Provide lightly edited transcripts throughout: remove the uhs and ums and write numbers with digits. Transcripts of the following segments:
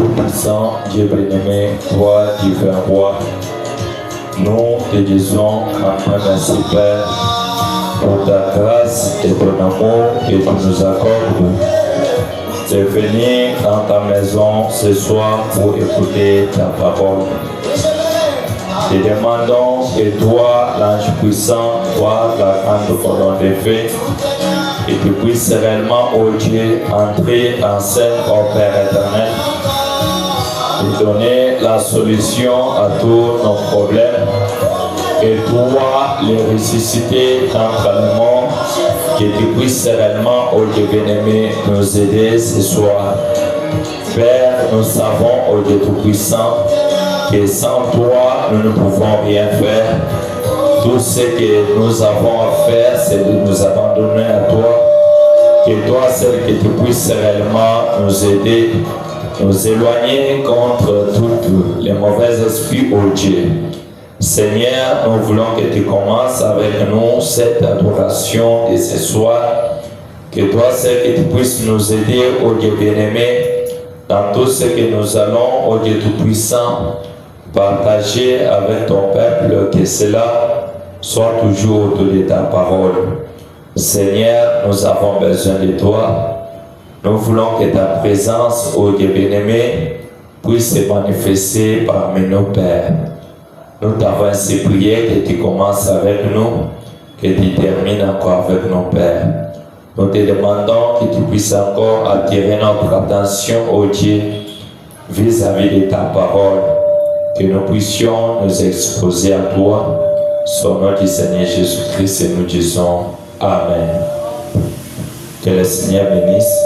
Tout-Puissant, Dieu bien-aimé, toi, divin roi, nous te disons grand merci Père pour ta grâce et ton amour que tu nous accordes de venir dans ta maison ce soir pour écouter ta parole. Te demandons que toi, l'ange puissant, toi, la grande colonne de feu, et tu puisses réellement, ô Dieu, entrer en scène, ô Père éternel, et donner la solution à tous nos problèmes, et toi, les ressusciter dans le monde, que tu puisses réellement, ô Dieu bien-aimé, nous aider ce soir. Père, nous savons, ô Dieu tout-puissant, que sans toi, nous ne pouvons rien faire. Tout ce que nous avons à faire, c'est de nous abandonner à toi. Que toi, seul, que tu puisses réellement nous aider, nous éloigner contre tous les mauvais esprits, ô Dieu. Seigneur, nous voulons que tu commences avec nous cette adoration de ce soir. Que toi, seul, que tu puisses nous aider, ô Dieu bien-aimé, dans tout ce que nous allons, ô Dieu tout-puissant, partager avec ton peuple, que cela soit toujours autour de ta parole. Seigneur, nous avons besoin de toi. Nous voulons que ta présence, ô Dieu bien-aimé, puisse se manifester parmi nos pères. Nous t'avons ainsi prié que tu commences avec nous, que tu termines encore avec nos pères. Nous te demandons que tu puisses encore attirer notre attention, ô Dieu, vis-à-vis de ta parole, que nous puissions nous exposer à toi, au nom du Seigneur Jésus-Christ, et nous disons Amen. Que le Seigneur bénisse.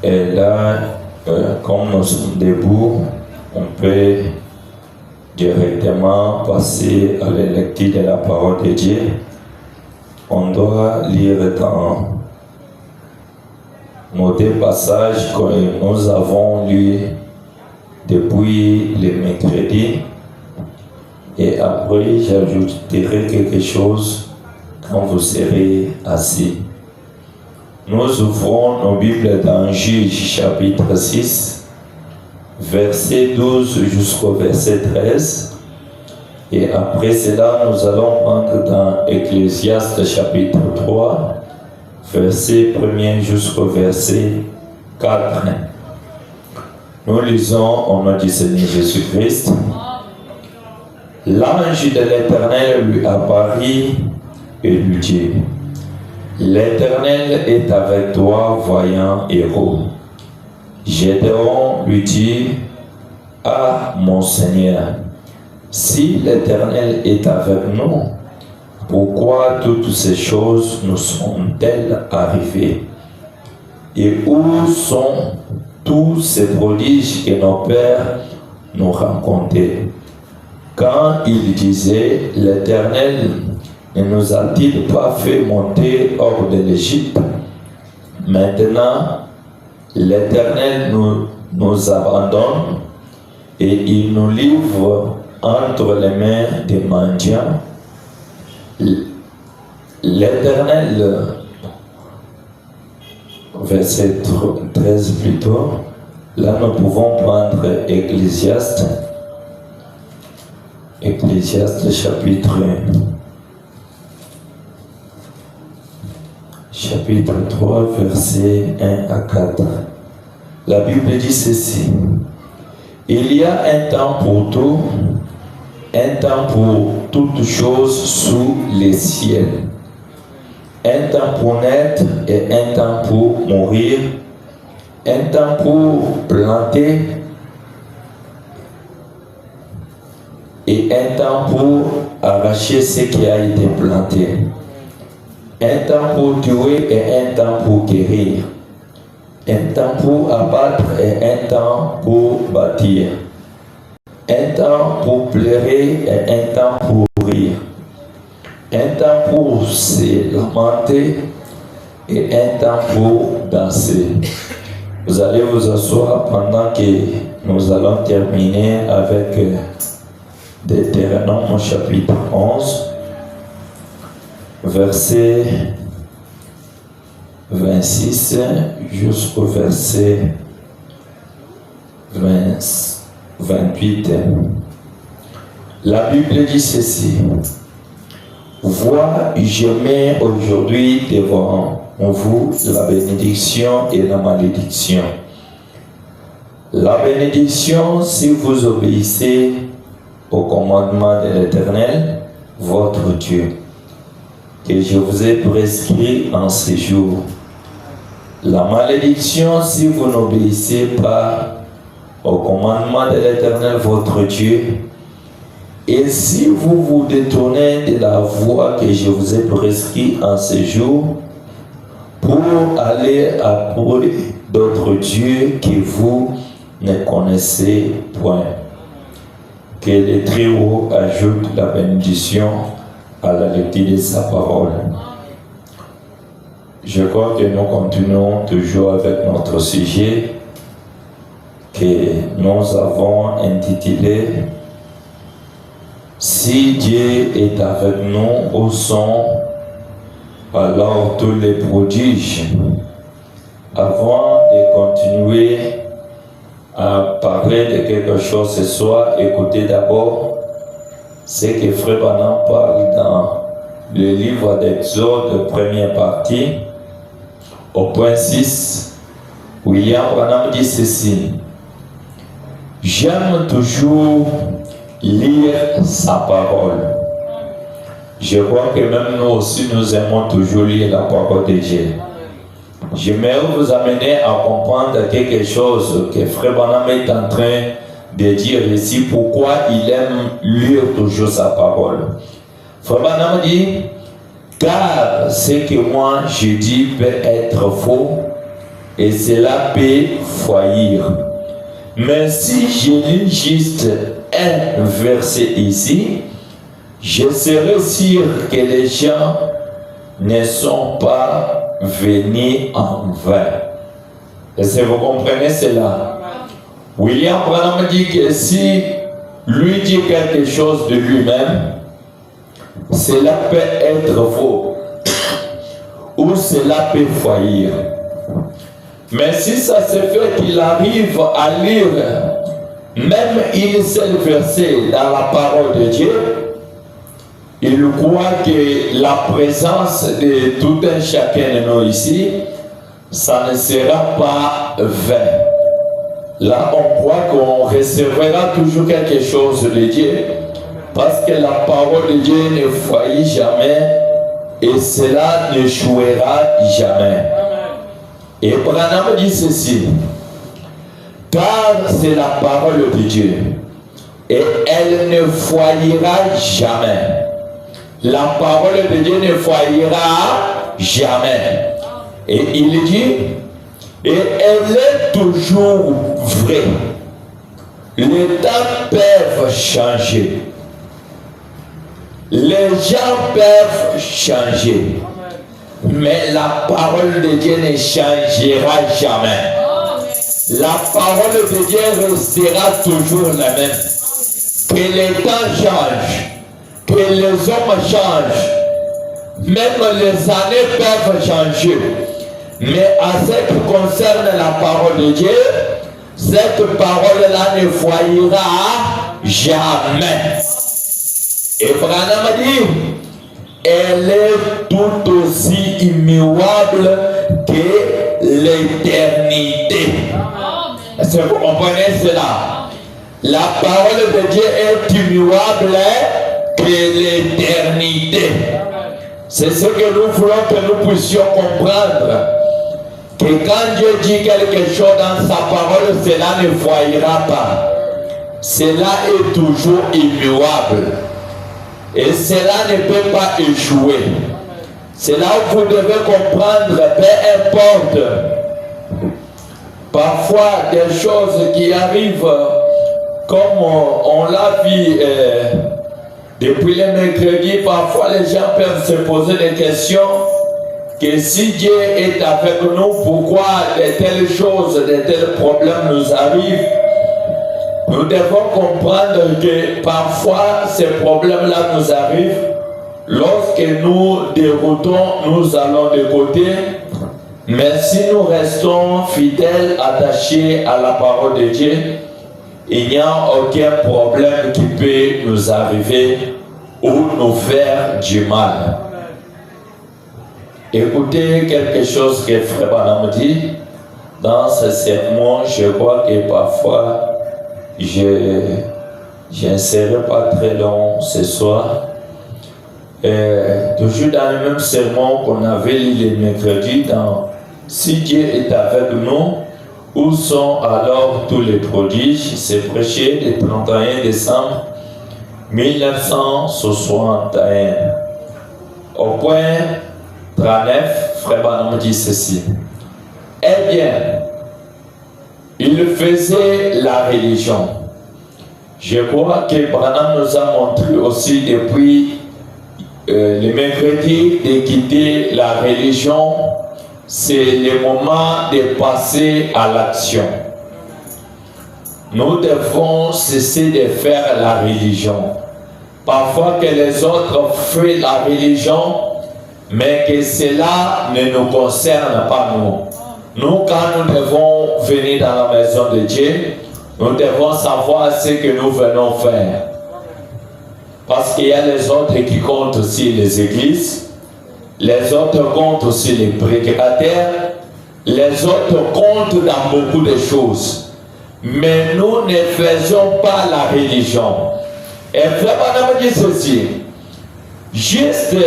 Et là, comme nous sommes debout, on peut directement passer à la lecture de la parole de Dieu. On doit lire dans nos deux passages que nous avons lus depuis le mercredi. Et après, j'ajouterai quelque chose quand vous serez assis. Nous ouvrons nos Bibles dans Juge chapitre 6, verset 12 jusqu'au verset 13. Et après cela, nous allons prendre dans Ecclésiaste chapitre 3, verset 1er jusqu'au verset 4. Nous lisons au nom du Seigneur Jésus-Christ. L'ange de l'Éternel lui apparut et lui dit: L'Éternel est avec toi, voyant héros. Gédéon lui dit: Ah, mon Seigneur, si l'Éternel est avec nous, pourquoi toutes ces choses nous sont-elles arrivées? Et où sont tous ces prodiges que nos pères nous racontaient? Quand ils disaient: L'Éternel ne nous a-t-il pas fait monter hors de l'Égypte? Maintenant, l'Éternel nous abandonne et il nous livre entre les mains des mendiants. L'Éternel, verset 13 plutôt, là nous pouvons prendre Ecclésiaste chapitre 3, versets 1 à 4. La Bible dit ceci: Il y a un temps pour tout, un temps pour toutes choses sous les ciels, un temps pour naître et un temps pour mourir, un temps pour planter et un temps pour arracher ce qui a été planté, un temps pour tuer et un temps pour guérir, un temps pour abattre et un temps pour bâtir, un temps pour pleurer et un temps pour rire, un temps pour se lamenter et un temps pour danser. Vous allez vous asseoir pendant que nous allons terminer avec Deutéronome chapitre 11, verset 26 jusqu'au verset 28. La Bible dit ceci. Vois, je mets aujourd'hui devant vous la bénédiction et la malédiction. La bénédiction, si vous obéissez au commandement de l'Éternel, votre Dieu, que je vous ai prescrit en ces jours. La malédiction, si vous n'obéissez pas au commandement de l'Éternel, votre Dieu, et si vous vous détournez de la voie que je vous ai prescrite en ces jours, pour aller après d'autres dieux que vous ne connaissez point. Que le Très-Haut ajoute la bénédiction à la lecture de sa parole. Je crois que nous continuons toujours avec notre sujet que nous avons intitulé « Si Dieu est avec nous, où sont alors tous les prodiges ?» Avant de continuer à parler de quelque chose ce soir, écoutez d'abord ce que Frère Branham parle dans le livre d'Exode, première partie, au point 6. William Branham dit ceci. J'aime toujours lire sa parole. Je crois que même nous aussi, nous aimons toujours lire la parole de Dieu. J'aimerais vous amener à comprendre quelque chose que Frère Branham est en train de dire ici, pourquoi il aime lire toujours sa parole. Frère Branham dit, car ce que moi je dis peut être faux et cela peut faillir. Mais si je lis juste un verset ici, je serai sûr que les gens ne sont pas venus en vain. Est-ce que vous comprenez cela? William Branham dit que si lui dit quelque chose de lui-même, cela peut être faux ou cela peut faillir. Mais si ça se fait qu'il arrive à lire même une seule verset dans la parole de Dieu, il croit que la présence de tout un chacun de nous ici, ça ne sera pas vain. Là, on croit qu'on recevra toujours quelque chose de Dieu, parce que la parole de Dieu ne faillit jamais et cela ne jouera jamais. Et Branham dit ceci, car c'est la parole de Dieu et elle ne faillira jamais. La parole de Dieu ne faillira jamais. Et il dit, et elle est toujours vraie. Les temps peuvent changer. Les gens peuvent changer. Mais la parole de Dieu ne changera jamais. La parole de Dieu restera toujours la même. Que les temps changent, que les hommes changent, même les années peuvent changer. Mais à ce qui concerne la parole de Dieu, cette parole-là ne faillira jamais. Et Branham dit, elle est tout aussi immuable que l'éternité. Est-ce que vous comprenez cela? La parole de Dieu est immuable que l'éternité. C'est ce que nous voulons que nous puissions comprendre. Que quand Dieu dit quelque chose dans sa parole, cela ne faillira pas. Cela est toujours immuable. Et cela ne peut pas échouer. C'est là où vous devez comprendre, peu importe. Parfois, des choses qui arrivent, comme on l'a vu depuis le mercredi, parfois les gens peuvent se poser des questions. Que si Dieu est avec nous, pourquoi de telles choses, de tels problèmes nous arrivent? Nous devons comprendre que parfois ces problèmes-là nous arrivent lorsque nous déroutons, nous allons de côté, Mais si nous restons fidèles, attachés à la parole de Dieu, il n'y a aucun problème qui peut nous arriver ou nous faire du mal. Écoutez quelque chose que Frère Branham dit dans ce sermon. Je crois que parfois je ne serai pas très long ce soir. Toujours dans le même sermon qu'on avait lu le mercredi, dans Si Dieu est avec nous, où sont alors tous les prodiges? C'est prêché le 31 décembre 1961. Au point 39, Frère Branham dit ceci. Eh bien, il faisait la religion. Je crois que Branham nous a montré aussi depuis le mercredi de quitter la religion. C'est le moment de passer à l'action. Nous devons cesser de faire la religion. Parfois que les autres font la religion, mais que cela ne nous concerne pas nous. Nous, quand nous devons venir dans la maison de Dieu, nous devons savoir ce que nous venons faire. Parce qu'il y a les autres qui comptent aussi les églises, les autres comptent aussi les prédicateurs, les autres comptent dans beaucoup de choses. Mais nous ne faisons pas la religion. Et Frère Branham dit ceci, juste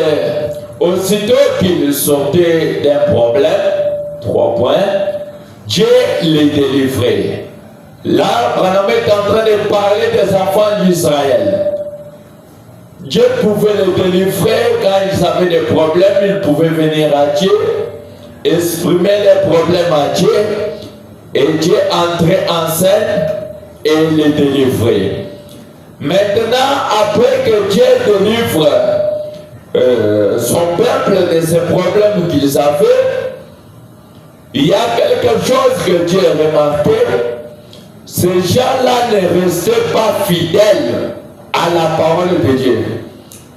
aussitôt qu'il sortait d'un problème, 3 points, Dieu les délivrait. Là, Branham est en train de parler des enfants d'Israël. Dieu pouvait les délivrer quand ils avaient des problèmes, ils pouvaient venir à Dieu, exprimer les problèmes à Dieu, et Dieu entrait en scène et les délivrait. Maintenant, après que Dieu délivre son peuple de ces problèmes qu'ils avaient, il y a quelque chose que Dieu a remarqué. Ces gens-là ne restaient pas fidèles à la parole de Dieu.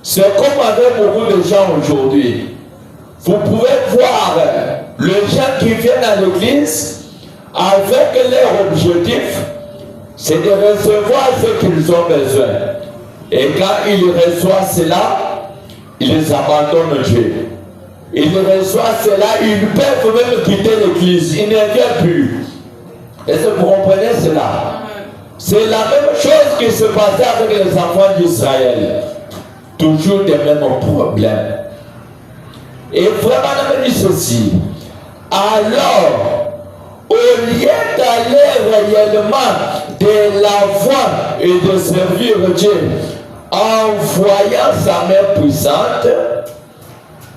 C'est comme avec beaucoup de gens aujourd'hui. Vous pouvez voir les gens qui viennent à l'église avec leur objectif, c'est de recevoir ce qu'ils ont besoin. Et quand ils reçoivent cela, ils abandonnent Dieu. Ils reçoivent cela, ils peuvent même quitter l'église, ils ne viennent plus. Est-ce que vous comprenez cela? C'est la même chose qui se passait avec les enfants d'Israël. Toujours des mêmes problèmes. Et Frère Branham dit ceci. Alors, au lieu d'aller réellement de la voie et de servir Dieu en voyant sa main puissante,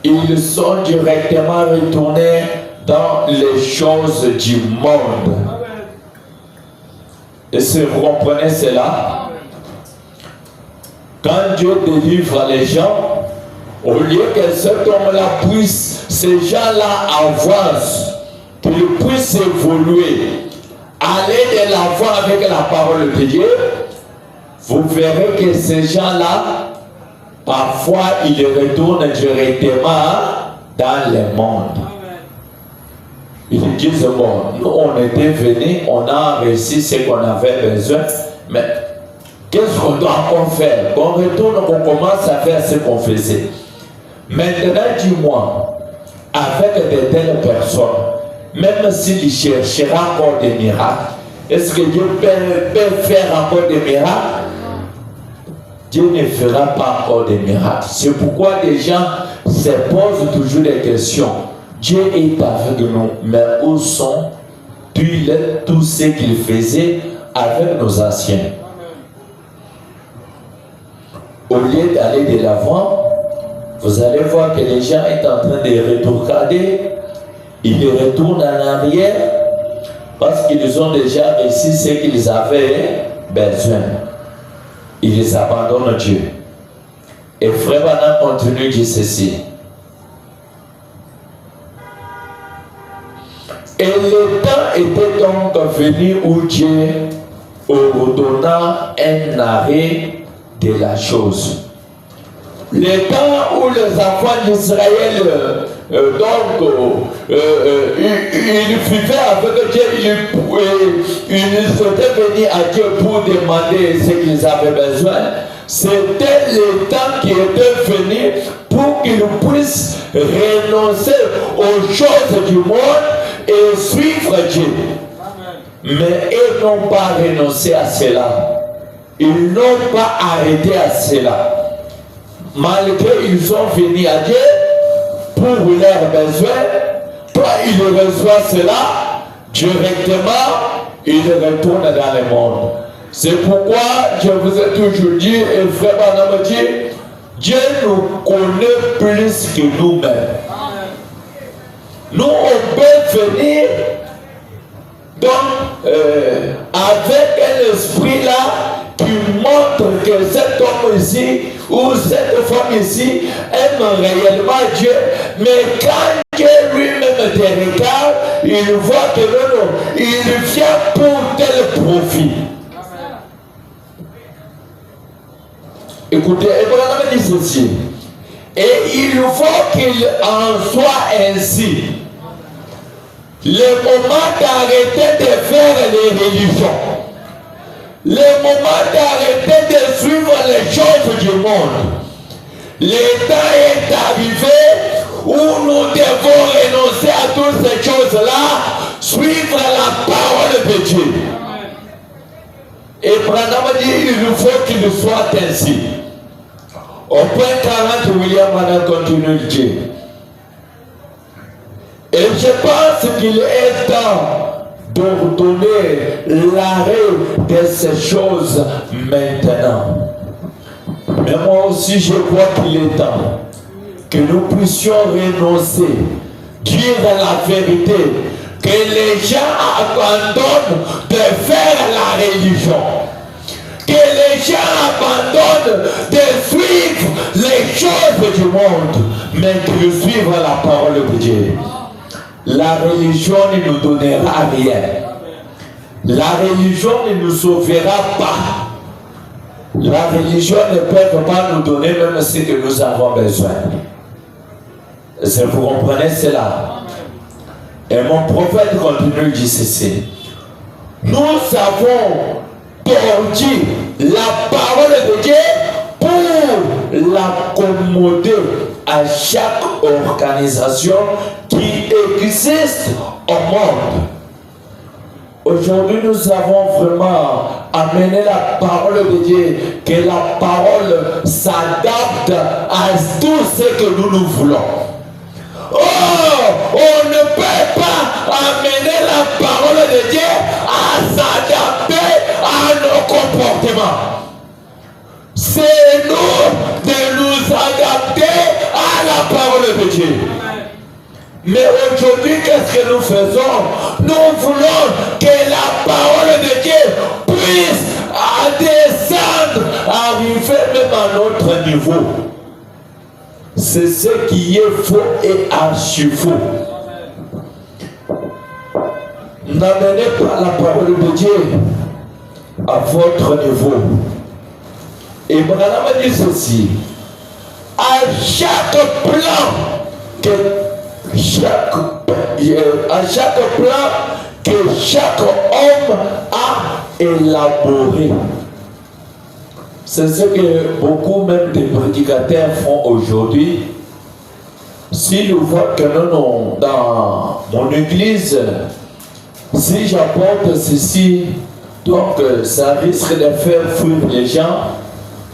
ils sont directement retournés dans les choses du monde. Et si vous comprenez cela, quand Dieu délivre les gens, au lieu que cet homme-là puisse, ces gens-là avancent, qu'ils puissent évoluer, aller de l'avant avec la parole de Dieu, vous verrez que ces gens-là, parfois, ils retournent directement dans le monde. Ils disent, bon, nous on était venus, on a réussi ce qu'on avait besoin, mais qu'est-ce qu'on doit encore faire? Qu'on retourne, qu'on commence à faire ce qu'on faisait. Maintenant, dis-moi, avec de telles personnes, même s'il cherchera encore des miracles, est-ce que Dieu peut faire encore des miracles? Dieu ne fera pas encore des miracles. C'est pourquoi les gens se posent toujours des questions. Dieu est avec nous, mais où sont tous ceux qu'il faisait avec nos anciens? Au lieu d'aller de l'avant, vous allez voir que les gens sont en train de rétrograder, ils retournent en arrière parce qu'ils ont déjà réussi ce qu'ils avaient besoin. Ils abandonnent Dieu. Et Frère Branham continue de dire ceci. Et le temps était donc venu où Dieu ordonna un arrêt de la chose. Le temps où les enfants d'Israël il vivait avec Dieu, il souhaitait venir à Dieu pour demander ce qu'ils avaient besoin. C'était le temps qui était venu pour qu'ils puissent renoncer aux choses du monde et suivre Dieu. Mais ils n'ont pas renoncé à cela. Ils n'ont pas arrêté à cela. Malgré ils sont venus à Dieu pour leurs besoins, quand ils reçoivent cela, directement, ils retournent dans le monde. C'est pourquoi je vous ai toujours dit, et frère Branham dit, Dieu nous connaît plus que nous-mêmes. Nous, on peut venir donc avec un esprit là qui montre que cet homme ici ou cette femme ici aime réellement Dieu, mais quand Dieu lui-même te regarde, il voit que non, il vient pour tel profit. Écoutez, Abraham dit ceci, et il faut qu'il en soit ainsi. Le moment d'arrêter de faire les religions, le moment d'arrêter de suivre les choses du monde, le temps est arrivé où nous devons renoncer à toutes ces choses-là, suivre la parole de Dieu. Et Branham dit, il faut qu'il soit ainsi. Au point 40, William Branham continue de dire. Et je pense qu'il est temps d'ordonner l'arrêt de ces choses maintenant. Mais moi aussi, je crois qu'il est temps que nous puissions renoncer, dire la vérité, que les gens abandonnent de faire la religion, que les gens abandonnent de suivre les choses du monde, mais qu'ils suivent la parole de Dieu. La religion ne nous donnera rien. La religion ne nous sauvera pas. La religion ne peut pas nous donner même ce que nous avons besoin. Est-ce que vous comprenez cela? Et mon prophète continue de dire ceci. Nous avons tordu la parole de Dieu pour l'accommoder à chaque organisation qui existe au monde. Aujourd'hui, nous avons vraiment amené la parole de Dieu, que la parole s'adapte à tout ce que nous voulons. Oh, on ne peut pas amener la parole de Dieu à s'adapter à nos comportements. C'est nous de nous adapter à la parole de Dieu. Mais aujourd'hui, qu'est-ce que nous faisons? Nous voulons que la parole de Dieu puisse descendre, arriver même à notre niveau. C'est ce qui est faux et archi faux. N'amenez pas la parole de Dieu à votre niveau. Et Branham dit ceci, à chaque plan que chaque homme a élaboré. C'est ce que beaucoup même des prédicateurs font aujourd'hui. Si nous voyons que non, dans mon église, si j'apporte ceci, donc ça risque de faire fuir les gens.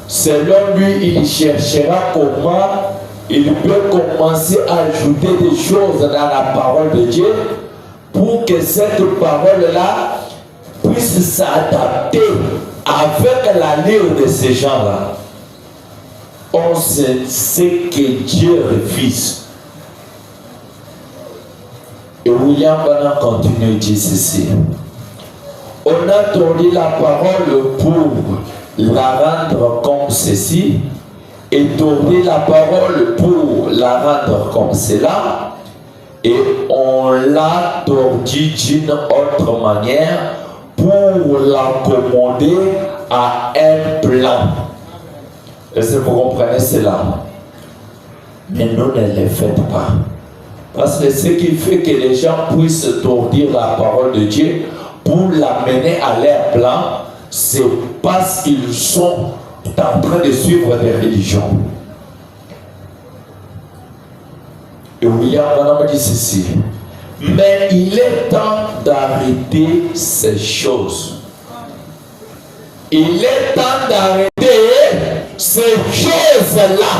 Selon lui, il cherchera comment il peut commencer à ajouter des choses dans la parole de Dieu pour que cette parole-là puisse s'adapter avec l'allure de ces gens-là. On sait ce que Dieu refuse. Et William Branham continue de dire ceci. On a tourné la parole pour la rendre comme ceci, et tourner la parole pour la rendre comme cela, et on l'a tordue d'une autre manière pour l'accommoder à un plan. Est-ce que vous comprenez cela? Mais nous ne le faites pas. Parce que ce qui fait que les gens puissent tordir la parole de Dieu pour l'amener à leur plan, c'est parce qu'ils sont en train de suivre des religions. Et William Branham dit ceci: mais il est temps d'arrêter ces choses. Il est temps d'arrêter ces choses-là.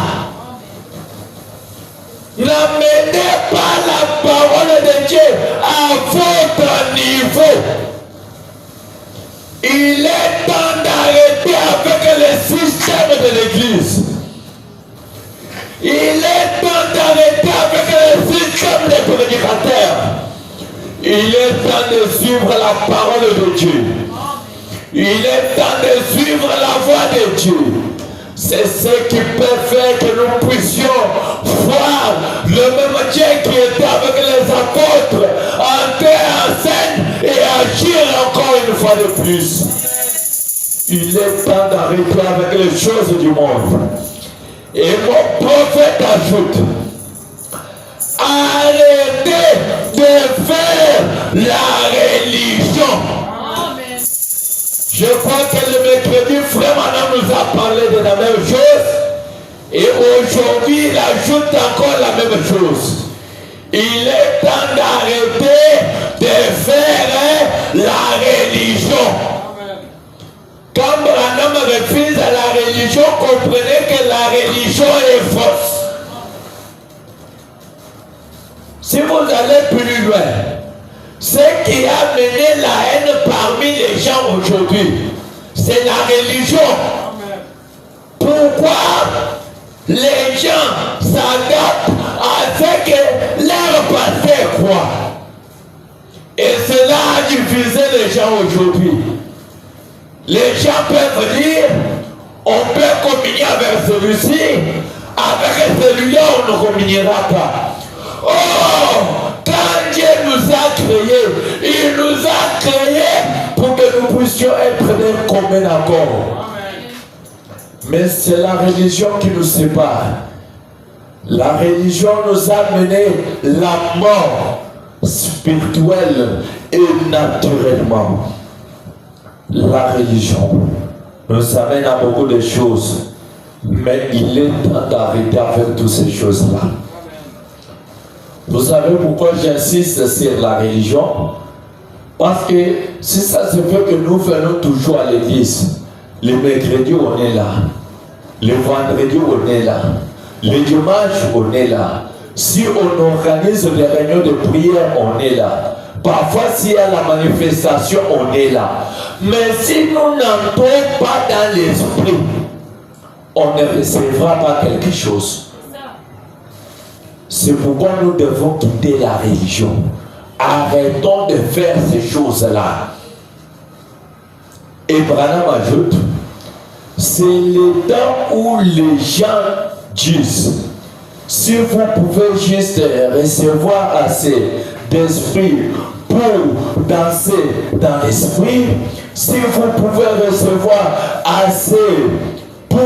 N'amenez pas la parole de Dieu à votre niveau. Il est temps d'arrêter avec le système de l'Église. Il est temps d'arrêter avec le système des prédicateurs. Il est temps de suivre la parole de Dieu. Il est temps de suivre la voie de Dieu. C'est ce qui peut faire que nous puissions voir le même Dieu qui était avec les apôtres entrer en scène et agir encore une fois de plus. Il est temps d'arrêter avec les choses du monde. Et mon prophète ajoute: arrêtez de faire la religion. Je crois que le mercredi, frère Madame nous a parlé de la même chose. Et aujourd'hui, il ajoute encore la même chose. Il est temps d'arrêter de faire la religion. Quand Branham refuse à la religion, comprenez que la religion est fausse. Si vous allez plus loin, ce qui a mené la haine parmi les gens aujourd'hui, c'est la religion. Pourquoi les gens s'adaptent à ce que leur pasteur croit? Et cela a divisé les gens aujourd'hui. Les gens peuvent dire: on peut communier avec celui-ci, avec celui-là on ne communiera pas. Oh, quand Dieu nous a créés, il nous a créés pour que nous puissions être d'un commun accord. Mais c'est la religion qui nous sépare. La religion nous a mené la mort spirituelle et naturellement. La religion nous amène à beaucoup de choses, mais il est temps d'arrêter avec toutes ces choses-là. Vous savez pourquoi j'insiste sur la religion? Parce que si ça se fait que nous venons toujours à l'église, le mercredi on est là, le vendredi on est là, le dimanche on est là, si on organise des réunions de prière on est là, parfois s'il y a la manifestation on est là, mais si nous n'entrons pas dans l'esprit, on ne recevra pas quelque chose. C'est pourquoi nous devons quitter la religion. Arrêtons de faire ces choses-là. Et Branham ajoute: c'est le temps où les gens disent: si vous pouvez juste recevoir assez d'esprit pour danser dans l'esprit, si vous pouvez recevoir assez pour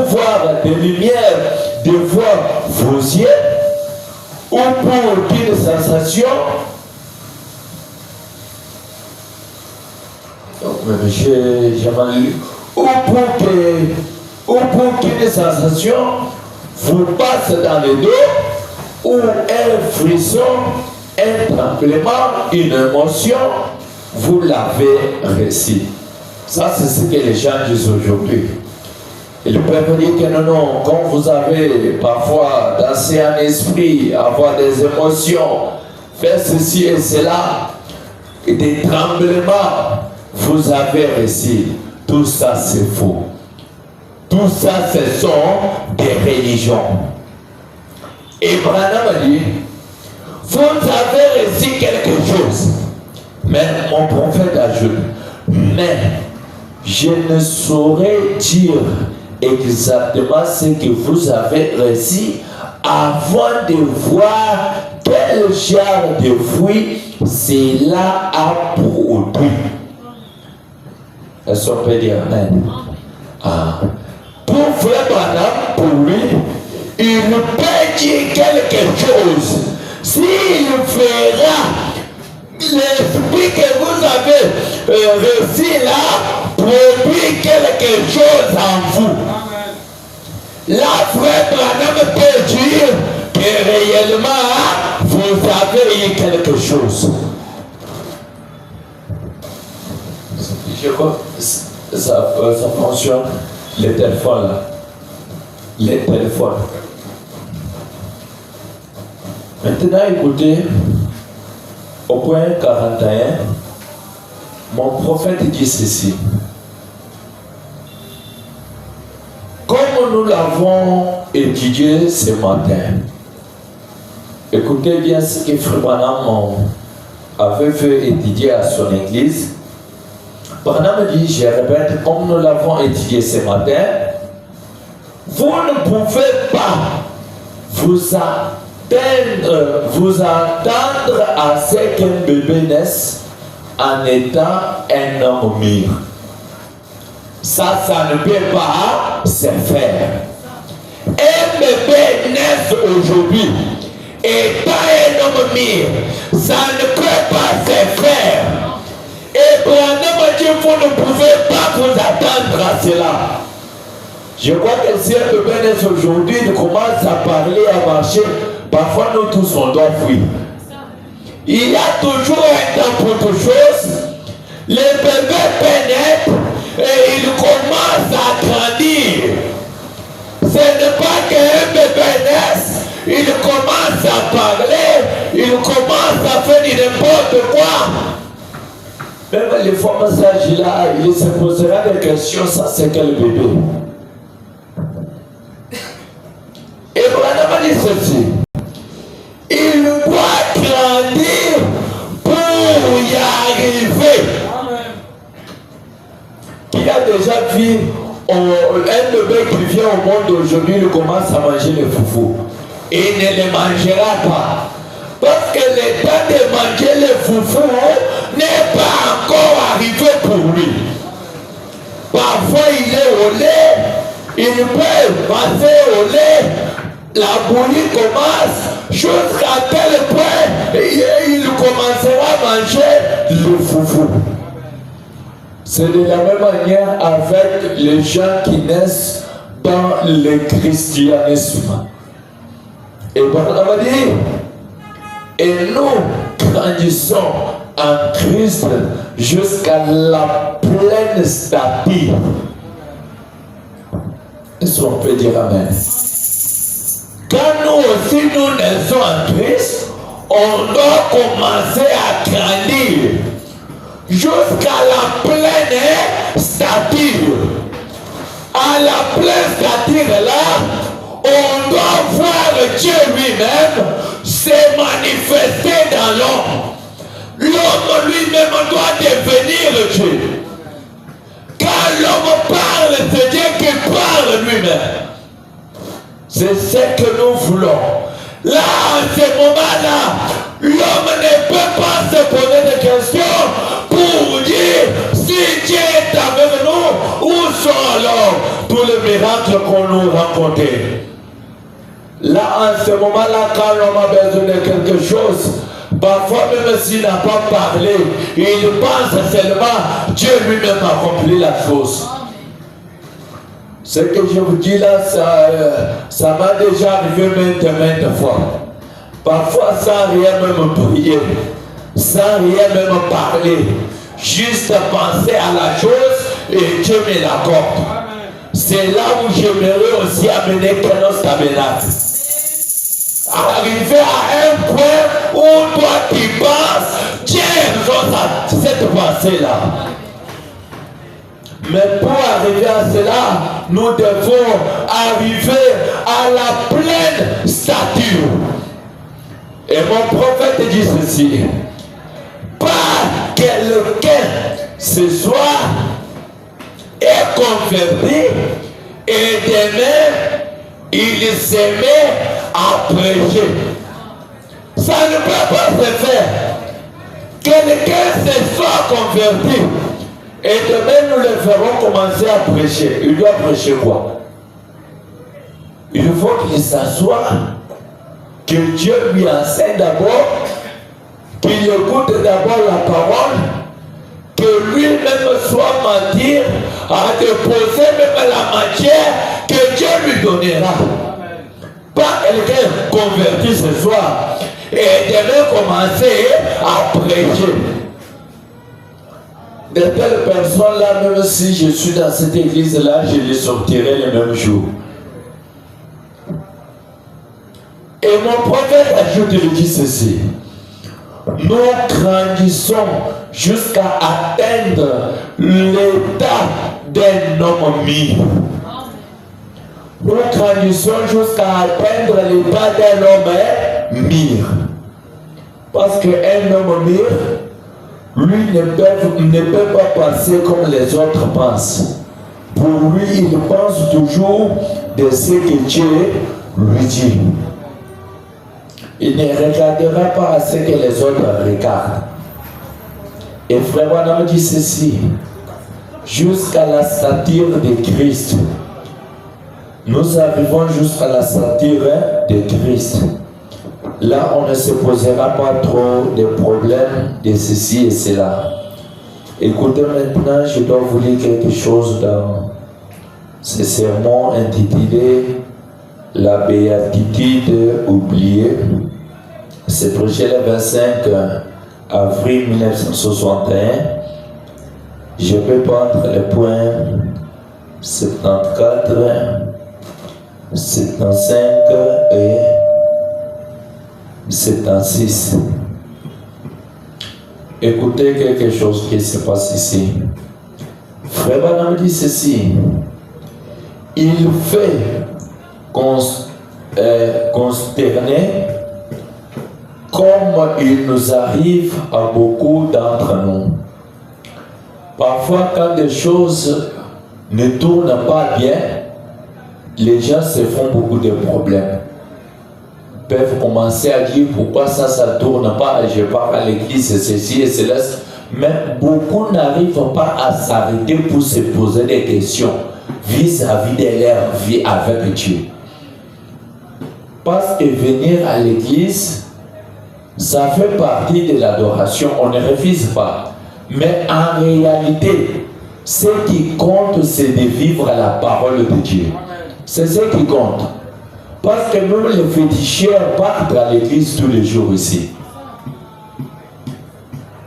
voir des lumières devant vos yeux, ou pour une sensation, j'ai mal lu, ou pour qu'une sensation vous passe dans le dos, ou un frisson, un tremblement, une émotion, vous l'avez reçu. Ça, c'est ce que les gens disent aujourd'hui. Ils peuvent dire que non, quand vous avez parfois dansé en esprit, avoir des émotions, faire ceci et cela, et des tremblements, vous avez reçu. Tout ça, c'est faux. Tout ça, ce sont des religions. Et Branham a dit: vous avez reçu quelque chose. Mais mon prophète ajoute: mais je ne saurais dire exactement ce que vous avez reçu avant de voir quel genre de fruit cela a produit. Est-ce qu'on peut dire amen? Pour frère Branham, pour lui, il peut dit quelque chose, s'il fera l'esprit que vous avez reçu là, produit quelque chose en vous. Là, frère Branham peut dire que réellement, vous avez eu quelque chose. Je crois que ça fonctionne. Les téléphones là. Les téléphones. Maintenant, écoutez, au point 41, mon prophète dit ceci. Comme nous l'avons étudié ce matin, écoutez bien ce que Frère Branham avait fait étudier à son église. Branham dit, je répète, comme nous l'avons étudié ce matin, vous ne pouvez pas vous attendre à ce qu'un bébé naisse en étant un homme mûr. Ça ne peut pas se faire. Un bébé naisse aujourd'hui, étant un homme mûr, ça ne peut pas se faire. Et Branham dit, vous ne pouvez pas vous attendre à cela. Je crois que si un bébé naisse aujourd'hui, il commence à parler, à marcher, parfois nous tous on doit fuir. Il y a toujours un temps pour toute chose. Le bébé pénètre et il commence à grandir. Ce n'est pas qu'un bébé naisse, il commence à parler, il commence à faire n'importe quoi. Même les femmes sages là, il se posera des questions, ça c'est quel bébé? Et Branham dit ceci. Il doit grandir pour y arriver. Il a déjà vu un bébé qui vient au monde aujourd'hui, il commence à manger les foufous. Il ne les mangera pas. Parce que le temps de manger les foufous n'est pas encore arrivé pour lui. Parfois il est au lait, il peut passer au lait, la bouillie commence jusqu'à tel point il commencera à manger le foufou. C'est de la même manière avec les gens qui naissent dans le christianisme. Et Branham dit, et nous grandissons en Christ jusqu'à la pleine stature. Est-ce qu'on peut dire amen? Quand nous aussi nous naissons en Christ, on doit commencer à grandir jusqu'à la pleine stature. À la pleine stature là, on doit voir Dieu lui-même se manifester dans l'homme. L'homme lui-même doit devenir Dieu. Quand l'homme parle, c'est Dieu qui parle lui-même. C'est ce que nous voulons. Là, en ce moment-là, l'homme ne peut pas se poser des questions pour dire si Dieu est avec nous, où sont alors tous les miracles qu'on nous raconte. Là, en ce moment-là, quand l'homme a besoin de quelque chose, parfois même s'il n'a pas parlé, il pense seulement Dieu lui-même a accompli la chose. Ce que je vous dis là, ça m'a déjà arrivé maintes fois. Parfois sans rien même prier, sans rien même parler, juste penser à la chose et Dieu me l'accorde. C'est là où j'aimerais aussi amener Kenos Tabernacle. Arriver à un point où toi qui penses, Dieu nous cette pensée-là. Mais pour arriver à cela, nous devons arriver à la pleine stature. Et mon prophète dit ceci. Pas quelqu'un ce soir est converti et demain il se met à prêcher. Ça ne peut pas se faire. Quelqu'un se soit converti et demain nous le ferons commencer à prêcher. Il doit prêcher quoi? Il faut qu'il s'assoie que Dieu lui enseigne d'abord, qu'il écoute d'abord la parole, que lui-même soit mentir, à déposer même la matière que Dieu lui donnera. Pas quelqu'un converti ce soir et demain commencer à prêcher. De telles personnes-là, même si je suis dans cette église-là, je les sortirai le même jour. Et mon prophète ajoute, il dit ceci: nous grandissons jusqu'à atteindre l'état d'un homme mûr. Nous grandissons jusqu'à atteindre l'état d'un homme mûr. Parce qu'un homme mûr, lui ne peut pas penser comme les autres pensent. Pour lui, il pense toujours de ce que Dieu lui dit. Il ne regardera pas à ce que les autres regardent. Et Frère Branham dit ceci: jusqu'à la stature de Christ. Nous arrivons jusqu'à la stature de Christ. Là, on ne se posera pas trop de problèmes de ceci et cela. Écoutez maintenant, je dois vous lire quelque chose dans ce sermon intitulé La béatitude oubliée. C'est prêché le 25 avril 1961. Je vais prendre les points 74, 75 et 76. Écoutez quelque chose qui se passe ici. Frère Branham dit ceci: il fait consterner comme il nous arrive à beaucoup d'entre nous. Parfois, quand des choses ne tournent pas bien, les gens se font beaucoup de problèmes. Ils peuvent commencer à dire pourquoi ça ne tourne pas, je pars à l'église, ceci et cela. Mais beaucoup n'arrivent pas à s'arrêter pour se poser des questions vis-à-vis de leur vie avec Dieu. Parce que venir à l'église, ça fait partie de l'adoration, on ne refuse pas. Mais en réalité, ce qui compte, c'est de vivre la parole de Dieu. C'est ce qui compte. Parce que même les féticheurs partent à l'église tous les jours ici.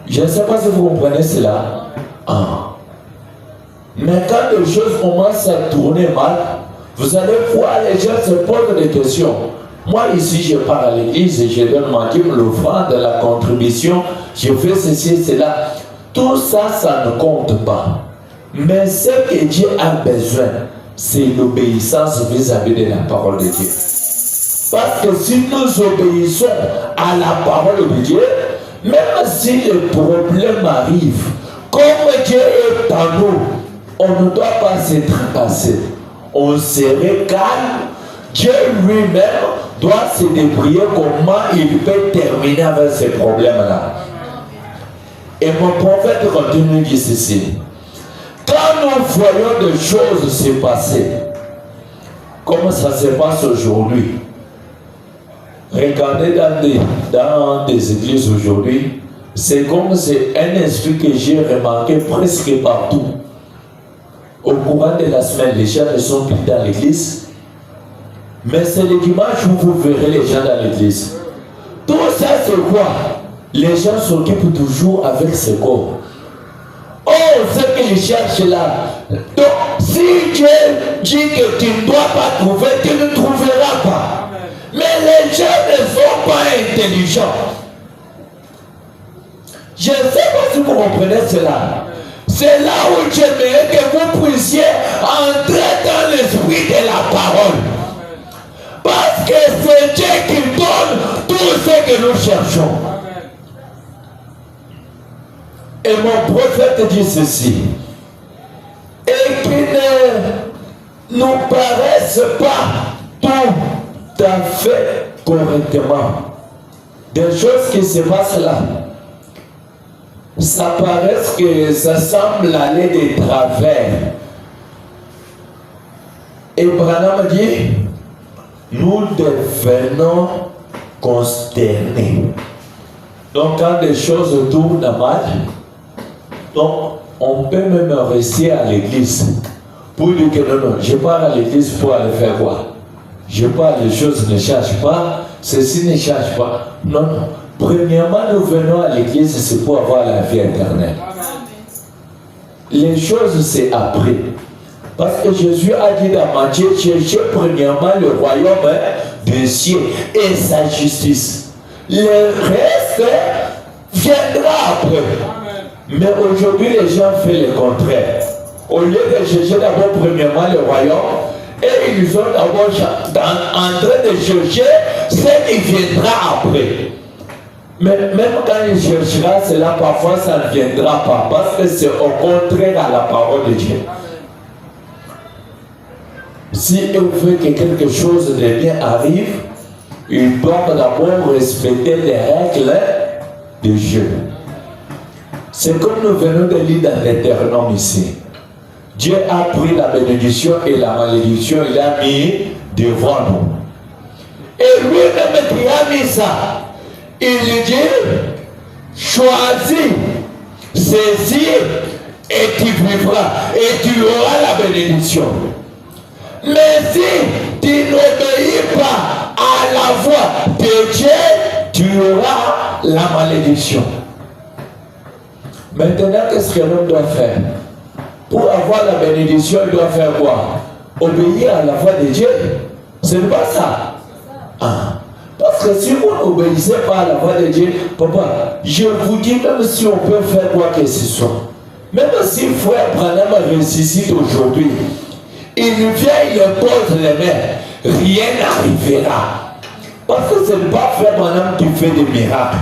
Je ne sais pas si vous comprenez cela. Mais quand les choses commencent à tourner mal, vous allez voir les gens se posent des questions. Moi ici, je pars à l'église et je donne ma dîme, l'offrande, la contribution, je fais ceci et cela. Tout ça, ça ne compte pas. Mais ce que Dieu a besoin, c'est l'obéissance vis-à-vis de la parole de Dieu. Parce que si nous obéissons à la parole de Dieu, même si les problèmes arrivent, comme Dieu est en nous, on ne doit pas se tracasser. On serait calme. Dieu lui-même doit se débrouiller comment il peut terminer avec ces problèmes-là. Et mon prophète continue de dire ceci: quand nous voyons des choses se passer, comme ça se passe aujourd'hui, regardez dans des églises aujourd'hui, c'est comme c'est un esprit que j'ai remarqué presque partout. Au courant de la semaine, les gens ne sont plus dans l'église, mais c'est le dimanche où vous verrez les gens dans l'église. Tout ça, c'est quoi? Les gens s'occupent toujours avec ce corps. Oh, ce qu'ils cherchent là. Donc, si Dieu dit que tu ne dois pas trouver, tu ne trouveras pas. Mais les gens ne sont pas intelligents. Je ne sais pas si vous comprenez cela. C'est là où j'aimerais que vous puissiez entrer dans l'esprit de la parole. Parce que c'est Dieu qui donne tout ce que nous cherchons. Et mon prophète dit ceci: et qui ne nous paraissent pas tout à fait correctement. Des choses qui se passent là, ça paraît que ça semble aller de travers. Et Branham dit: nous devenons consterné. Donc quand les choses tournent mal, donc on peut même rester à l'église pour dire que non, je pars à l'église pour aller faire quoi? Je pars, les choses ne changent pas, ceci ne change pas. Non, non. Premièrement, nous venons à l'église, c'est pour avoir la vie éternelle. Les choses, c'est après. Parce que Jésus a dit dans Matthieu, cherchez premièrement le royaume des cieux et sa justice. Le reste viendra après. Mais aujourd'hui, les gens font le contraire. Au lieu de chercher d'abord premièrement le royaume, et ils sont d'abord en train de chercher ce qui viendra après. Mais même quand il cherchera cela, parfois ça ne viendra pas, parce que c'est au contraire à la parole de Dieu. Si il veut que quelque chose de bien arrive, il doit d'abord respecter les règles de Dieu. C'est comme nous venons de lire dans l'Éternome ici. Dieu a pris la bénédiction et la malédiction, il a mis devant nous. Et lui-même qui a mis ça, il dit, choisis, saisis, et tu vivras, et tu auras la bénédiction. Mais si tu n'obéis pas à la voix de Dieu, tu auras la malédiction. Maintenant, qu'est-ce que l'homme doit faire? Pour avoir la bénédiction, il doit faire quoi? Obéir à la voix de Dieu. Ce n'est pas ça. Ah. Parce que si vous n'obéissez pas à la voix de Dieu, papa, je vous dis, même si on peut faire quoi que ce soit, même si frère Branham ressuscite aujourd'hui, il vient, il pose les mains, rien n'arrivera. Parce que ce n'est pas frère Branham qui fait des miracles.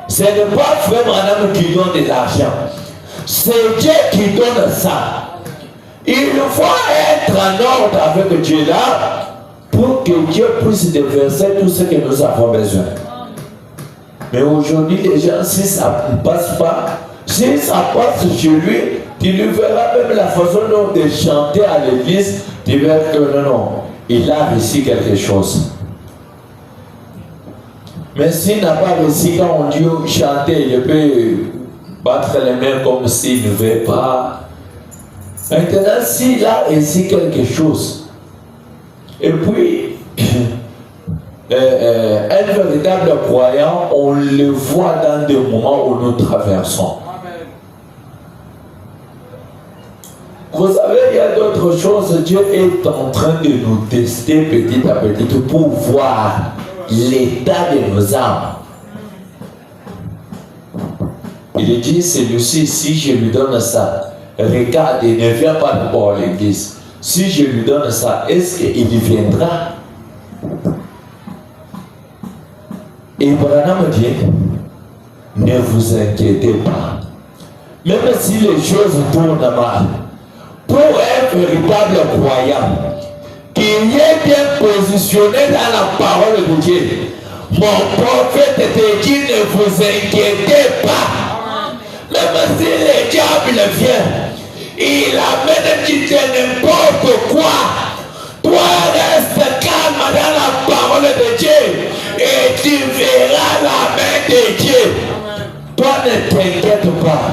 Ce n'est pas frère Branham qui donne de l'argent. C'est Dieu qui donne ça. Il faut être en ordre avec Dieu là pour que Dieu puisse déverser tout ce que nous avons besoin. Mais aujourd'hui, les gens, si ça ne passe pas, si ça passe chez lui, tu lui verras même la façon dont de chanter à l'église, tu verras que non, il a réussi quelque chose. Mais s'il n'a pas réussi, quand on dit chanter, il peut battre les mains comme s'il ne veut pas. Maintenant, s'il a réussi quelque chose, et puis, un véritable croyant, on le voit dans des moments où nous traversons. Vous savez, il y a d'autres choses. Dieu est en train de nous tester petit à petit pour voir l'état de nos âmes. Il dit, celui-ci, si je lui donne ça, regarde, il ne vient pas d'abord à l'église. Si je lui donne ça, est-ce qu'il viendra? Et Branham dit, ne vous inquiétez pas. Même si les choses tournent mal, pour un véritable croyant, qu'il est bien positionné dans la parole de Dieu, mon prophète te dit, ne vous inquiétez pas. Même si le diable vient, il amène qui te n'importe quoi. Toi, reste calme dans la parole de Dieu et tu verras la main de Dieu. Toi, ne t'inquiète pas.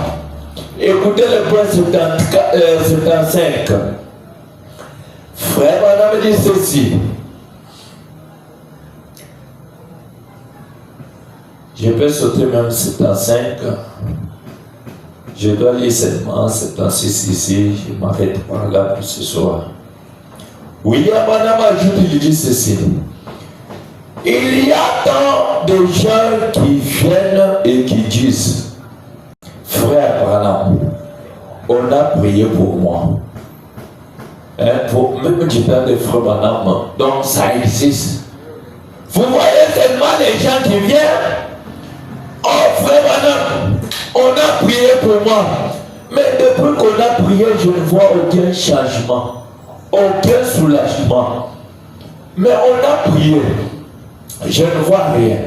Écoutez le point 75. Frère, madame dit ceci. Je peux sauter même 75. Je dois lire seulement 76 ici. Je m'arrête par là pour ce soir. William Branham ajoute, il dit ceci. Il y a tant de gens qui viennent et qui disent, frère Branham, on a prié pour moi. Pour même du père de frère Branham, donc ça existe. Vous voyez seulement les gens qui viennent. Oh frère Branham, on a prié pour moi. Mais depuis qu'on a prié, je ne vois aucun changement, aucun soulagement. Mais on a prié, je ne vois rien.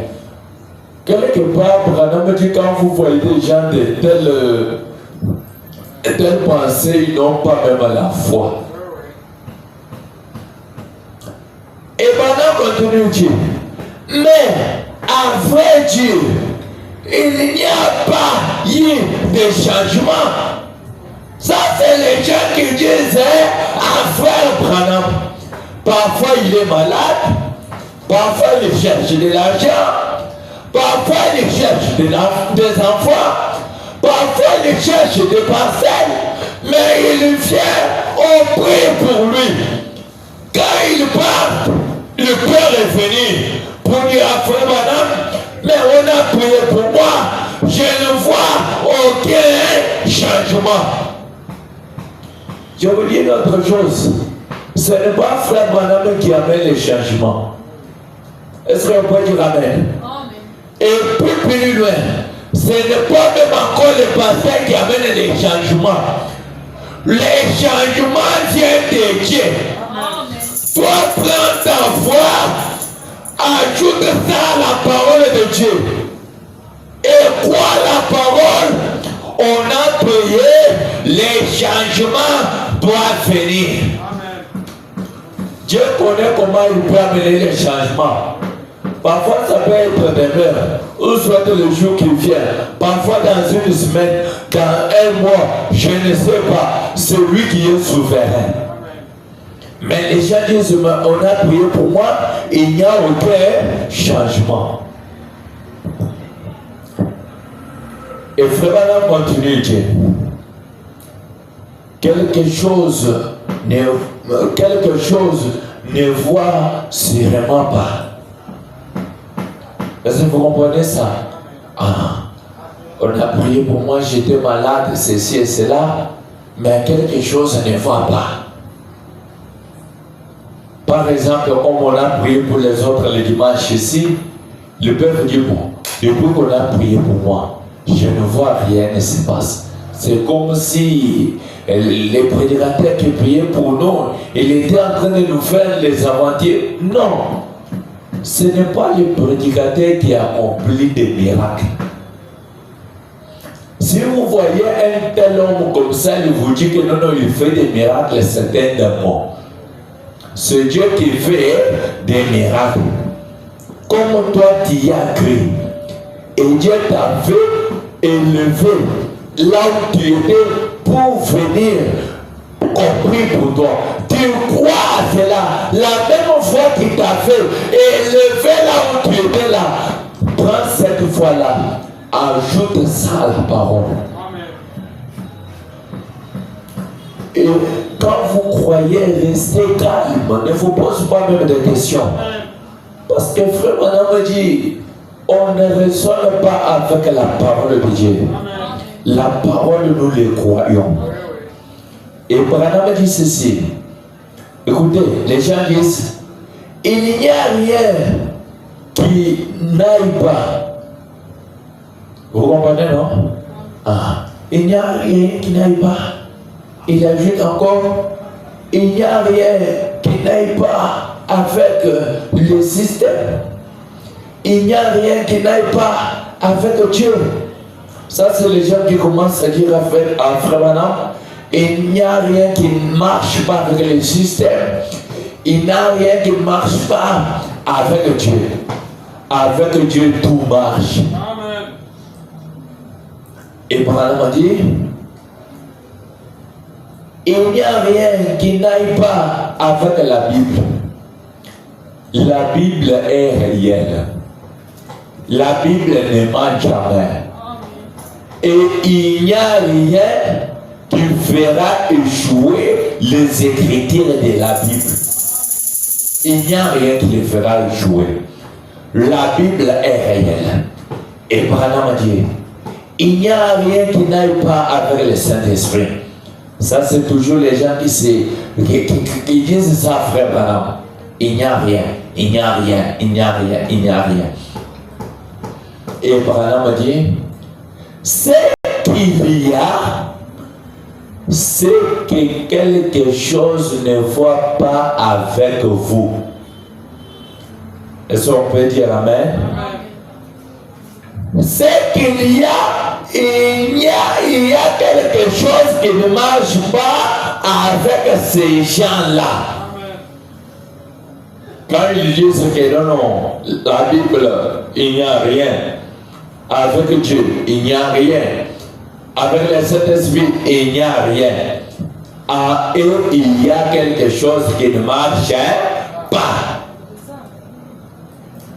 Quelque part, Branham me dit, quand vous voyez des gens de telle pensée, ils n'ont pas même la foi. Et Branham continue de dire, Mais, à vrai dire, il n'y a pas eu de changement. Ça, c'est les gens qui disent, à frère Branham. Parfois, il est malade. Parfois, il cherche de l'argent. Parfois, il cherche des enfants. Parfois, il cherche des parcelles. Mais il vient, on prie pour lui. Quand il part, le Père est venu pour dire à frère Branham, mais on a prié pour moi. Je ne vois aucun changement. Je vous dis une autre chose. Ce n'est pas frère Branham qui amène les changements. Est-ce qu'on peut dire amen? Amen. Et plus loin, ce n'est pas même encore le pasteur qui amène les changements. Les changements viennent de Dieu. Amen. Toi, prends ta foi, ajoute ça à la parole de Dieu. Et quoi la parole? On a prié, les changements doivent venir. Amen. Dieu connaît comment il peut amener les changements. Parfois ça peut être demain, ou soit le jour qui vient. Parfois dans une semaine, dans un mois, je ne sais pas. C'est lui qui est souverain. Mais les gens disent, on a prié pour moi, il n'y a aucun changement. Et frère Branham continue de dire, quelque chose ne voit sûrement pas. Est-ce que vous comprenez ça? Ah, on a prié pour moi, j'étais malade, ceci et cela, mais quelque chose ne va pas. Par exemple, comme on a prié pour les autres le dimanche ici, le peuple dit, bon, depuis qu'on a prié pour moi, je ne vois rien ne se passe. C'est comme si les prédicateurs qui priaient pour nous, ils étaient en train de nous faire les aventures. Non, ce n'est pas le prédicateur qui accomplit des miracles. Si vous voyez un tel homme comme ça, il vous dit que non, il fait des miracles, c'est un démon. C'est Dieu qui fait des miracles. Comme toi, tu y as cru. Et Dieu t'a fait élever là où tu étais pour venir compris pour toi. Tu crois à cela. La même foi qui t'a fait élever là où tu étais là. Prends cette foi-là. Ajoute ça à la parole. Et quand vous croyez, restez calme. Ne vous pose pas même des questions. Parce que frère Branham dit, on ne raisonne pas avec la parole de Dieu. La parole, nous les croyons. Et Branham dit ceci. Écoutez, les gens disent, il n'y a rien qui n'aille pas. Vous comprenez, non? Ah, il n'y a rien qui n'aille pas. Il ajoute encore, il n'y a rien qui n'aille pas avec le système. Il n'y a rien qui n'aille pas avec Dieu. Ça, c'est les gens qui commencent à dire à frère Branham, il n'y a rien qui ne marche pas avec le système. Il n'y a rien qui ne marche pas avec Dieu. Avec Dieu, tout marche. Amen. Et Branham a dit, il n'y a rien qui n'aille pas avec la Bible. La Bible est réelle. La Bible ne ment jamais. Et il n'y a rien qui fera échouer les écritures de la Bible. Il n'y a rien qui les fera échouer. La Bible est réelle. Et Branham a dit, il n'y a rien qui n'aille pas avec le Saint-Esprit. Ça, c'est toujours les gens qui disent ça, frère Branham. Il n'y a rien, il n'y a rien, il n'y a rien, il n'y a rien. Et Branham a dit, ce qu'il y a, c'est que quelque chose ne va pas avec vous. Est-ce qu'on peut dire amen? Ce qu'il y a, il y a quelque chose qui ne marche pas avec ces gens-là. Quand ils disent que non, la Bible, il n'y a rien. Avec Dieu, il n'y a rien. Avec le Saint-Esprit, il n'y a rien. À eux, il y a quelque chose qui ne marche pas.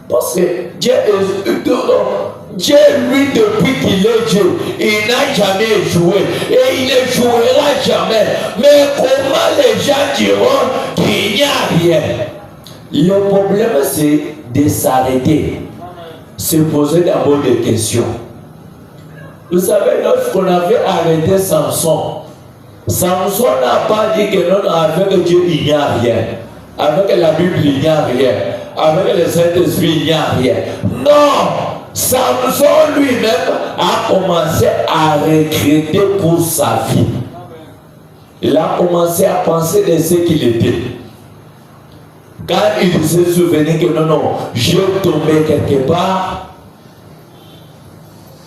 Parce que Dieu, lui, depuis qu'il est Dieu, il n'a jamais échoué. Et il n'échouera jamais. Mais comment les gens diront qu'il n'y a rien? Le problème, c'est de s'arrêter. Se poser d'abord des questions. Vous savez, lorsqu'on avait arrêté Samson, Samson n'a pas dit que non, avec Dieu, il n'y a rien. Avec la Bible, il n'y a rien. Avec le Saint-Esprit, il n'y a rien. Non! Samson lui-même a commencé à regretter pour sa vie. Il a commencé à penser de ce qu'il était. Quand il se souvenait que non, j'ai tombé quelque part,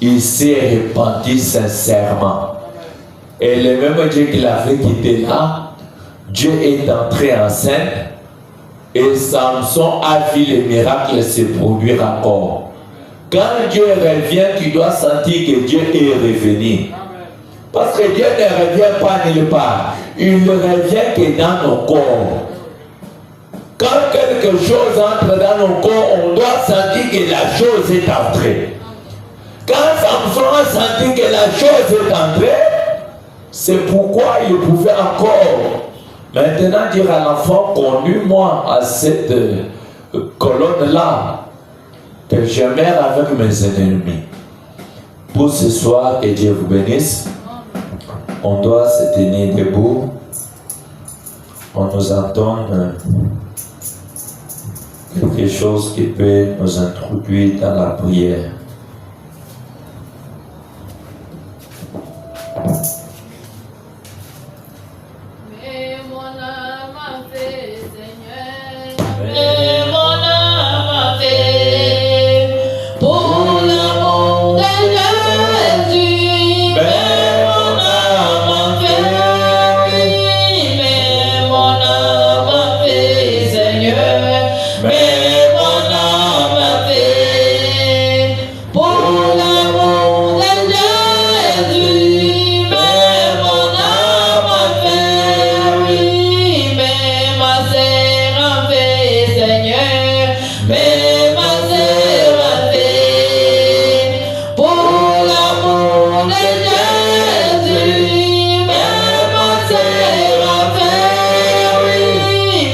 il s'est repenti sincèrement. Et le même Dieu qu'il avait quitté là, Dieu est entré en scène et Samson a vu les miracles se produire encore. Quand Dieu revient, tu dois sentir que Dieu est revenu. Parce que Dieu ne revient pas nulle part. Il ne revient que dans nos corps. Quand quelque chose entre dans nos corps, on doit sentir que la chose est entrée. Quand Samson a senti que la chose est entrée, c'est pourquoi il pouvait encore maintenant dire à l'enfant, conduis-moi à cette colonne-là, que je meurs avec mes ennemis. Pour ce soir, que Dieu vous bénisse. On doit se tenir debout. On nous entend quelque chose qui peut nous introduire dans la prière. Mais mon âme a fait, Seigneur, mais mon âme a fait, pour l'amour de Jésus, mais mon âme a fait, oui, mais mon âme a fait, Seigneur, mais mon âme a fait, pour l'amour de Jésus, mais mon âme a fait, oui, mais ma sœur a fait, Seigneur, mais ma sœur a fait, pour l'amour de Jésus, mais ma sœur a fait, oui,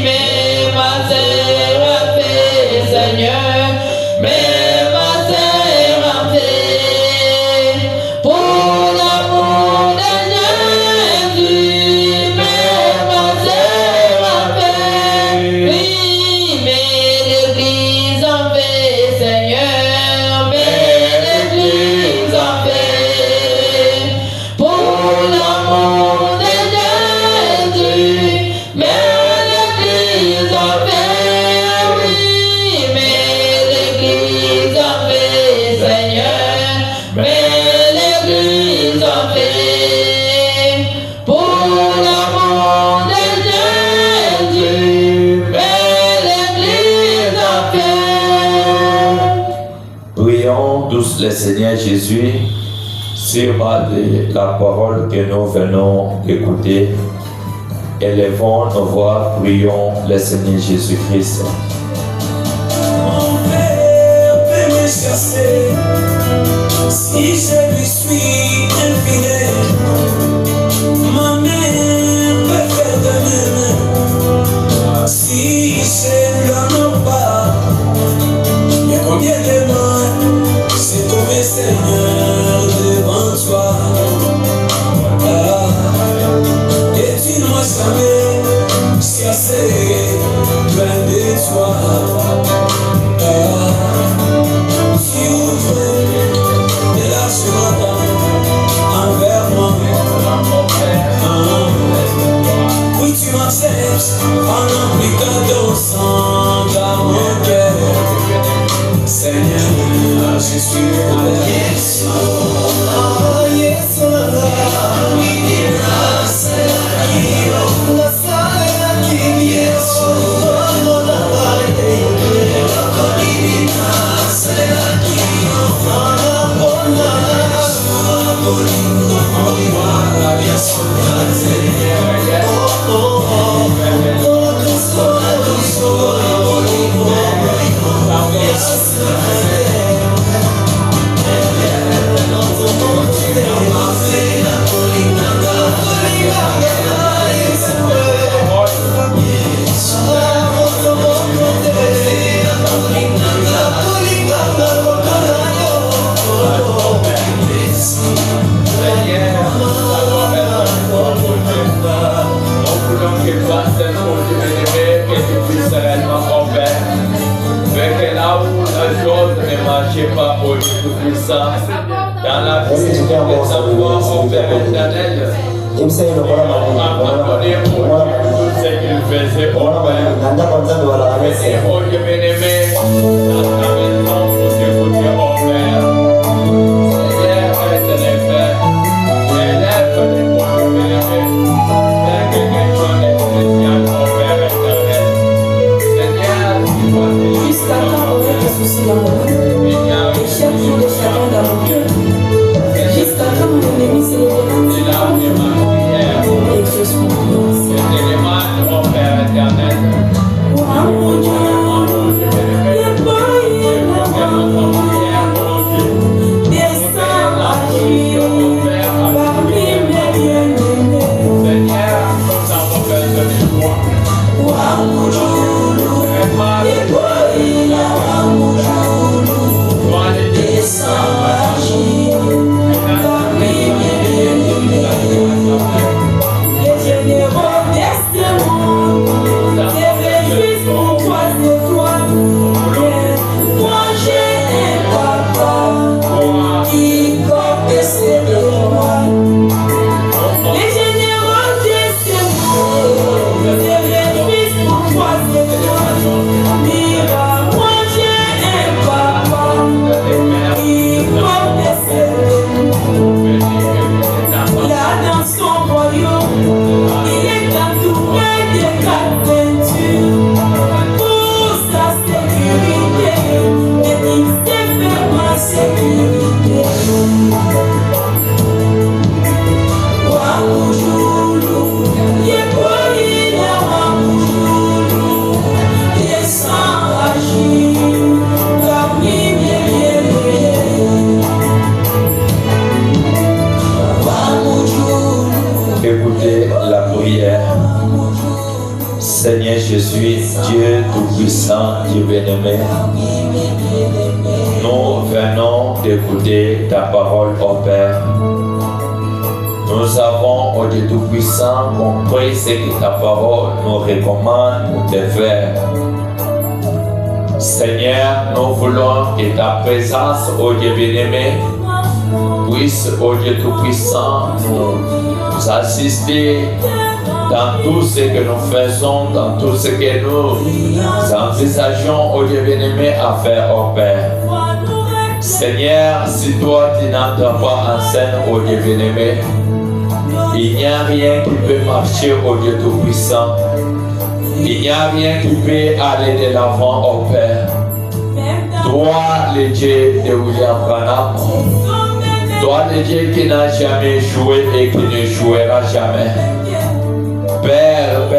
mais ma sœur a fait, Seigneur, mais ma sœur a fait, pour l'amour de Jésus, mais ma sœur a fait, oui, mais l'Église a fait, Seigneur, mais l'Église a fait, pour l'amour de Jésus, mais l'Église a fait, oui, mais l'Église a fait, Seigneur, mais l'Église a fait, pour l'amour de Jésus, mais l'Église a fait. Prions tous le Seigneur Jésus sur la parole que nous venons d'écouter. Élevons nos voix, prions le Seigneur Jésus-Christ. Mon père peut me chasser si je lui suis infidèle. Ma mère peut faire de même si je ne l'aime pas. Mais combien de moi c'est trouvé, Seigneur, devant toi. Et tu ne m'as jamais chassé loin de toi. Tu ouvres de la joie envers moi. Seigneur, je suis Dieu Tout-Puissant, Dieu bien-aimé. Nous venons d'écouter ta parole, ô Père. Nous avons, ô Dieu Tout-Puissant, compris ce que ta parole nous recommande de faire. Seigneur, nous voulons que ta présence, ô Dieu bien-aimé, puisse, ô Dieu Tout-Puissant, nous assister dans tout ce que nous faisons, dans tout ce que nous envisageons, ô Dieu bien-aimé, à faire, ô Père. Seigneur, si toi tu n'entres pas en scène, ô Dieu bien-aimé, il n'y a rien qui peut marcher, ô Dieu Tout-Puissant. Il n'y a rien qui peut aller de l'avant, ô Père. Toi, le Dieu de William Branham, toi, le Dieu qui n'a jamais joué et qui ne jouera jamais. Père, peu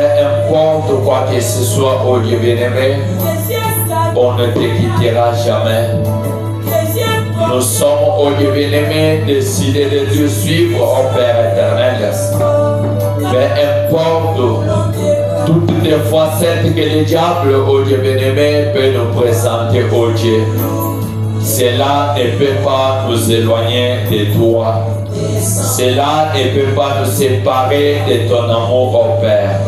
importe quoi que ce soit, ô Dieu bien-aimé, on ne te quittera jamais. Nous sommes, ô Dieu bien-aimé, décidés de te suivre, ô Père éternel. Peu importe toutes les facettes que le diable, ô Dieu bien-aimé, peut nous présenter, ô Dieu. Cela ne peut pas nous éloigner de toi. Cela ne peut pas nous séparer de ton amour, ô Père.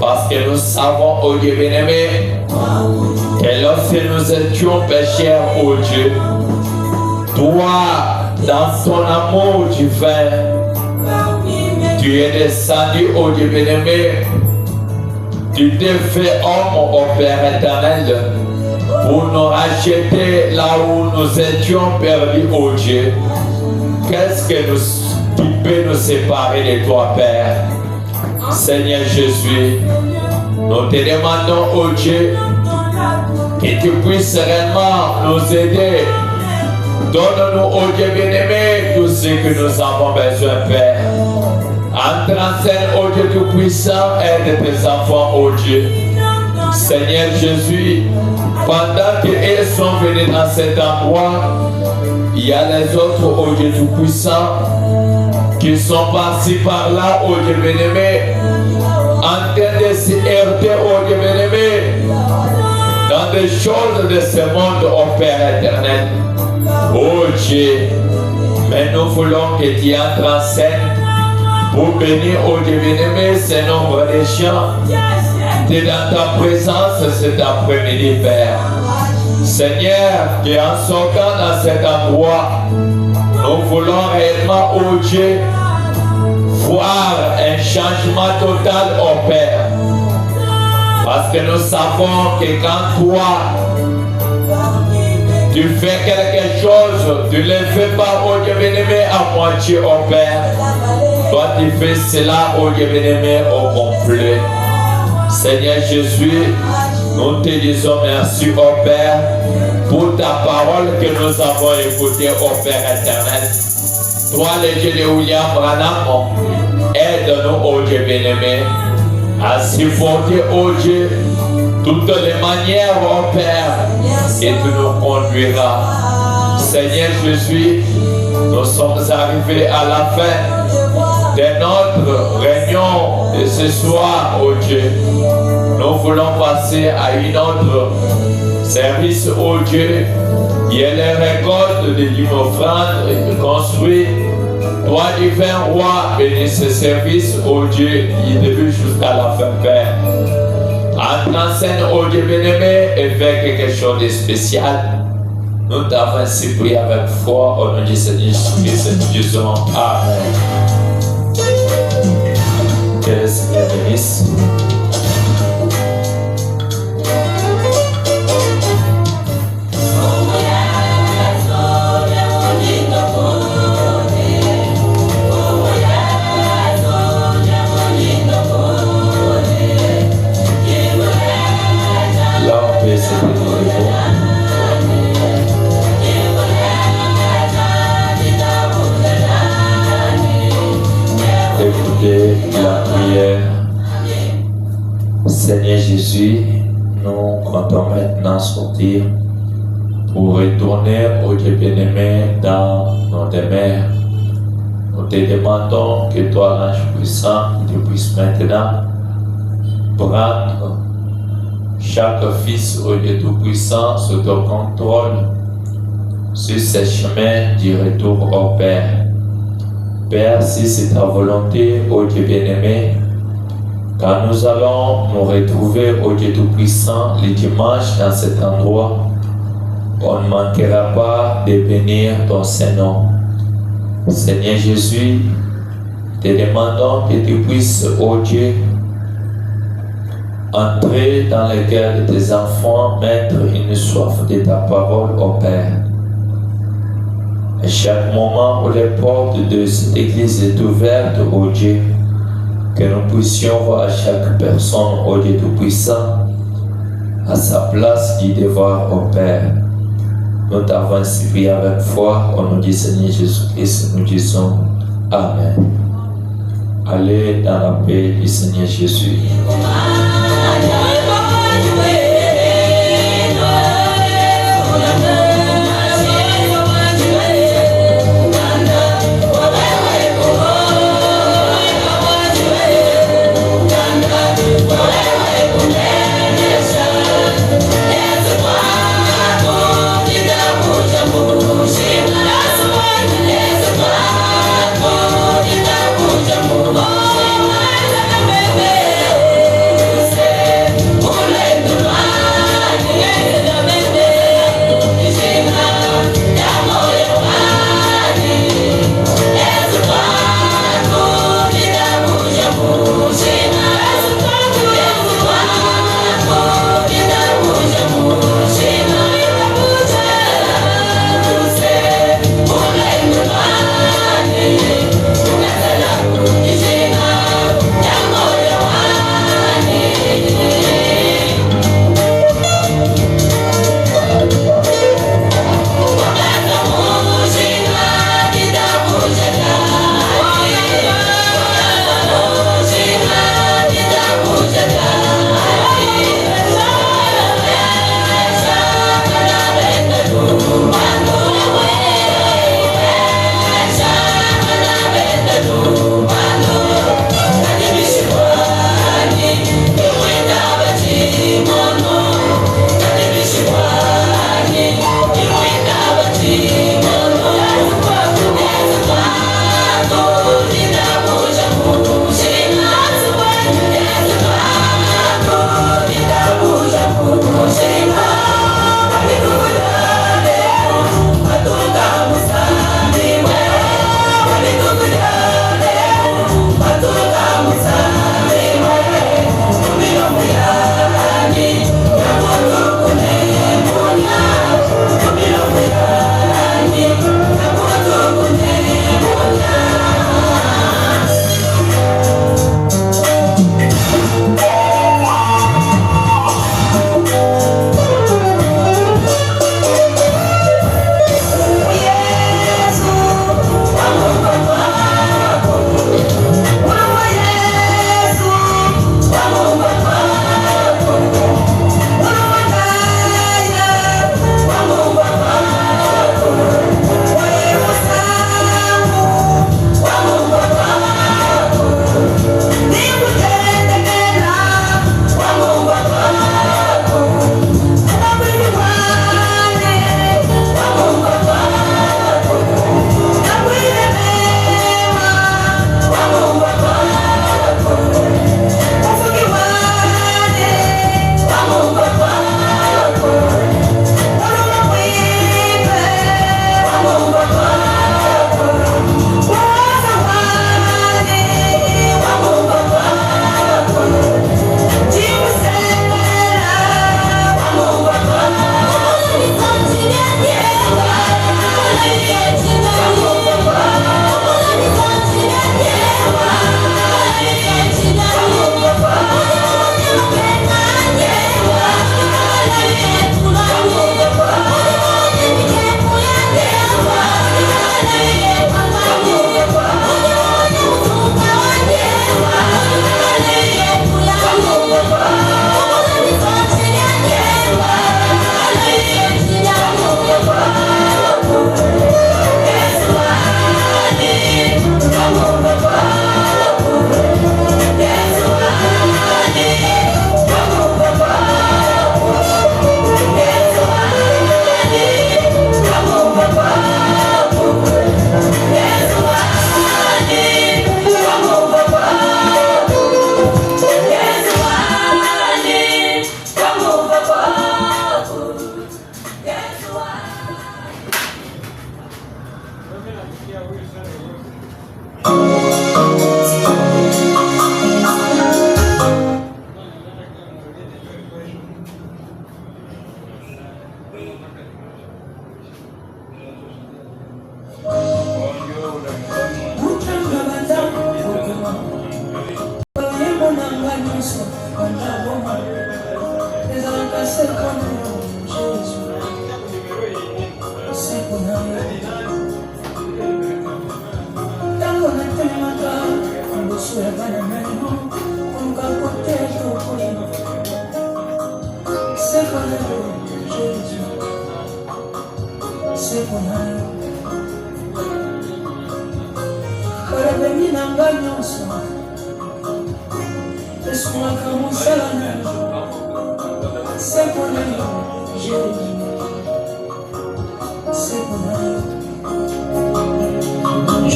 Parce que nous savons, ô Dieu bien-aimé, que lorsque nous étions pécheurs, ô Dieu, toi, dans ton amour divin, tu es descendu, ô Dieu bien-aimé, tu t'es fait homme, ô Père éternel, pour nous racheter là où nous étions perdus, ô Dieu. Qu'est-ce qui peut nous séparer de toi, Père? Seigneur Jésus, nous te demandons, ô Dieu, que tu puisses réellement nous aider. Donne-nous, ô Dieu bien-aimé, tout ce que nous avons besoin, Père. Entre en scène, ô Dieu Tout-Puissant, aide tes enfants, ô Dieu. Seigneur Jésus, pendant qu'ils sont venus dans cet endroit, il y a les autres, ô Dieu Tout-Puissant, qui sont passés par là, ô Dieu bien-aimé, en train de se heurter, ô Dieu bien-aimé, dans des choses de ce monde, ô Père éternel. Ô Dieu, mais nous voulons que tu entres en scène pour bénir, ô Dieu bien-aimé, ce nombre de gens. Tu es dans ta présence cet après-midi, Père. Seigneur, que en sortant dans cet endroit, nous voulons réellement, ô Dieu, voir un changement total, ô Père. Parce que nous savons que quand toi, tu fais quelque chose, tu ne le fais pas, ô Dieu bien-aimé, à moitié, ô Père. Toi, tu fais cela, ô Dieu bien-aimé, au complet. Seigneur Jésus, nous te disons merci, ô Père, pour ta parole que nous avons écoutée, ô Père éternel. Toi, le Dieu de William Branham, aide-nous, ô Dieu bien-aimé, à supporter, ô Dieu, toutes les manières, ô Père, et tu nous conduiras. Seigneur Jésus, nous sommes arrivés à la fin de notre réunion de ce soir, ô Dieu. Nous voulons passer à une autre service, ô Dieu. Il y a les récoltes de l'offrande et de construire. Toi, divin roi, bénis ce service, ô Dieu, du début jusqu'à la fin, Père. Entre en scène, ô Dieu bien-aimé, et fais quelque chose de spécial. Nous t'avons ainsi prié avec foi, au nom du Seigneur Jésus-Christ, nous disons Amen. Que le Seigneur bénisse. Écoutez la prière. Seigneur Jésus, nous comptons maintenant sortir pour retourner au Dieu bien-aimé dans nos demeures. Nous te demandons que toi, l'ange puissant, tu puisses maintenant prendre chaque fils au Dieu tout-puissant sous ton contrôle sur ce chemin du retour au Père. Père, si c'est ta volonté, ô Dieu bien-aimé, quand nous allons nous retrouver au Dieu tout-puissant le dimanche dans cet endroit, on ne manquera pas de bénir ton Saint-Nom. Seigneur Jésus, te demandons que tu puisses, ô Dieu, entrer dans le cœur de tes enfants, mettre une soif de ta parole, ô Père. À chaque moment où les portes de cette église est ouverte, ô Dieu, que nous puissions voir chaque personne, ô Dieu Tout-Puissant, à sa place du devoir, ô Père. Nous t'avons ainsi prié avec foi, au nom du Seigneur Jésus-Christ, nous disons Amen. Allez dans la paix du Seigneur Jésus. Oh,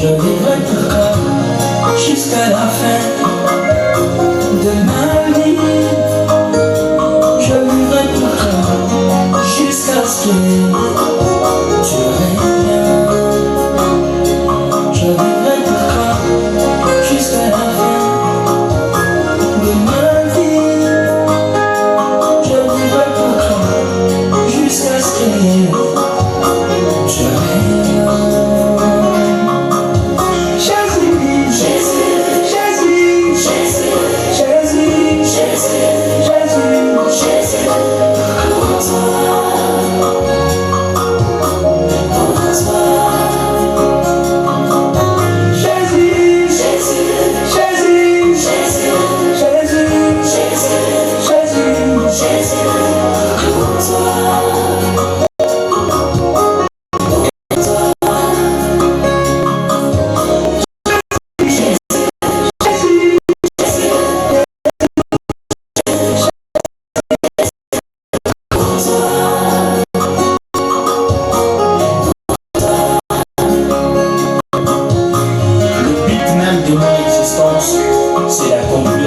Je vivrai pour toi jusqu'à la fin de ma vie. Je vivrai pour toi jusqu'à ce que tu reviennes. Je vivrai pour toi jusqu'à la fin de ma vie. Je vivrai pour toi jusqu'à ce que tu reviennes. C'est la